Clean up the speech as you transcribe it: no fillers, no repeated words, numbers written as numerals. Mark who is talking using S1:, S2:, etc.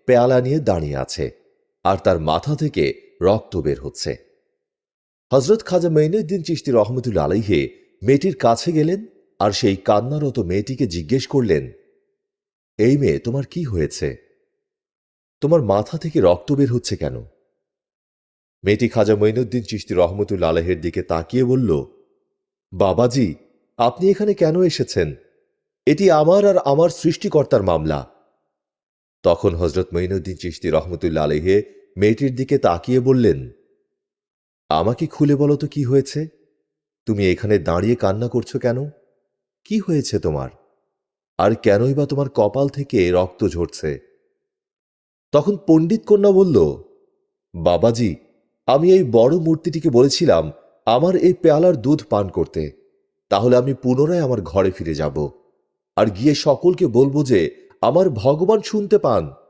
S1: পেয়ালা নিয়ে দাঁড়িয়ে আছে আর তার মাথা থেকে রক্ত বের হচ্ছে। হযরত খাজা মঈনুদ্দিন চিশতি রহমতুল্লাহ আলাইহি মেয়েটির কাছে গেলেন আর সেই কান্নারত মেয়েটিকে জিজ্ঞেস করলেন, এই মেয়ে, তোমার কি হয়েছে? তোমার মাথা থেকে রক্ত বের হচ্ছে কেন? মেয়েটি খাজা মঈনুদ্দিন চিশতি রহমতুল্লাহ আলাইহির দিকে তাকিয়ে বলল, বাবাজি, আপনি এখানে কেন এসেছেন? এটি আমার আর আমার সৃষ্টিকর্তার মামলা। তখন হযরত মঈনুদ্দিন চিশতি রহমতুল্লাহ আলাইহি মেয়েটির দিকে তাকিয়ে বললেন, আমাকে খুলে বলো তো কি হয়েছে? তুমি এখানে দাঁড়িয়ে কান্না করছো কেন? কি হয়েছে তোমার? আর কেনই বা তোমার কপাল থেকে রক্ত ঝরছে? তখন পণ্ডিত কন্যা বলল, বাবাজি, আমি এই বড় মূর্তিটিকে বলেছিলাম আমার এই পেয়ালার দুধ পান করতে, তাহলে আমি পুনরায় আমার ঘরে ফিরে যাব আর গিয়ে সকলকে বলবো যে আমার ভগবান শুনতে পান।